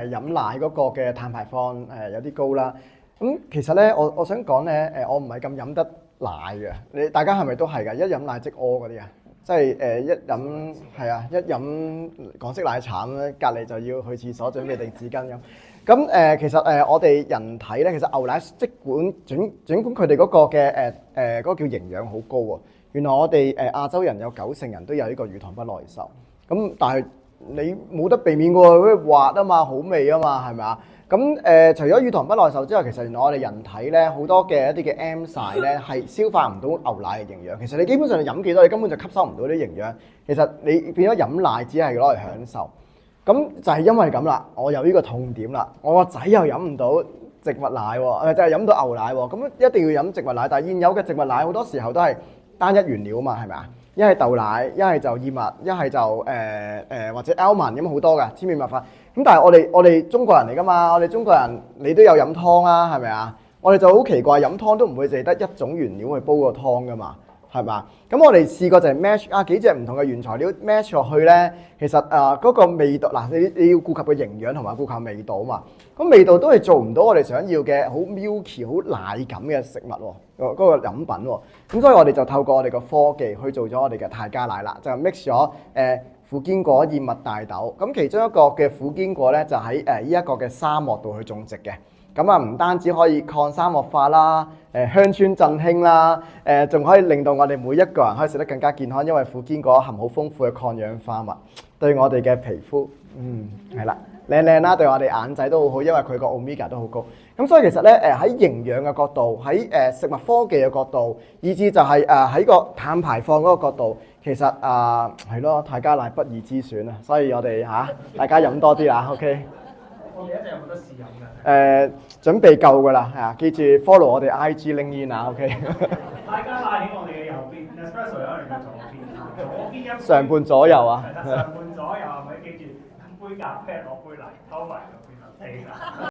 飲奶嗰個嘅碳排放有啲高啦。咁其實咧，我想講咧我唔係咁飲得奶嘅，大家係咪都係㗎？一飲奶即屙嗰啲啊？即係一飲係啊，一飲港式奶茶咁咧，隔離就要去廁所準備定紙巾咁。咁其實我哋人體咧，其實牛奶儘管佢哋嗰個嘅嗰個叫營養好高喎。原來我哋亞洲人有90%人都有呢個乳糖不耐受。咁但係你冇得避免嘅喎，因為滑啊嘛，好味啊嘛，係咪啊？咁除咗乳糖不耐受之外，其實原來我哋人體咧好多嘅一啲嘅 enzyme 咧係消化唔到牛奶嘅營養。其實你基本上你飲幾多，你根本就吸收唔到啲營養。其實你變咗飲奶只係攞嚟享受。咁就係因為咁啦，我有呢個痛點啦。我個仔又飲唔到植物奶喎，就係飲到牛奶喎。咁一定要飲植物奶，但係現有嘅植物奶好多時候都係單一原料啊嘛，係咪啊？一係豆奶，一係就燕麥，一係就或者 almond 咁好多㗎，千變萬化。咁但係我哋中國人嚟㗎嘛，我哋中國人你都有飲湯啊，係咪啊？我哋就好奇怪，飲湯都唔會淨係得一種原料去煲個湯㗎嘛，係嘛？咁我哋試過就係 match 幾隻唔同嘅原材料 match 落去咧，其實嗰個味道嗱，你要顧及個營養同埋顧及味道啊嘛。咁味道都係做唔到我哋想要嘅好 milky 好奶感嘅食物喎，嗰個飲品喎。咁所以我哋就透過我哋個科技去做咗我哋嘅泰加奶啦，就 mix 咗苦堅果、燕麥、大豆。咁其中一個嘅苦堅果咧，就喺呢一個嘅沙漠度去種植嘅。咁啊，唔單止可以抗沙漠化啦，鄉村振興啦，仲可以令到我哋每一個人可以食得更加健康，因為苦堅果含好豐富嘅抗氧化物，對我哋嘅皮膚，係啦，靚啦，對我哋眼仔都好好，因為佢個 omega 都好高。咁所以其實咧，喺營養嘅角度，喺食物科技嘅角度，以至就係喺個碳排放嗰個角度，其實係咯，泰加奶不二之選啊！所以我哋大家飲多啲啦 ，OK。我哋一陣有冇得試飲㗎？準備夠㗎啦，係啊！記住 follow 我哋 IG link in 啊 ，OK。泰加奶喺我哋嘅右邊 ，espresso 有一樣嘅左邊，左邊一上半左右啊。係啦，上半左右係咪？記住杯咖啡攞杯嚟溝埋個杯嚟。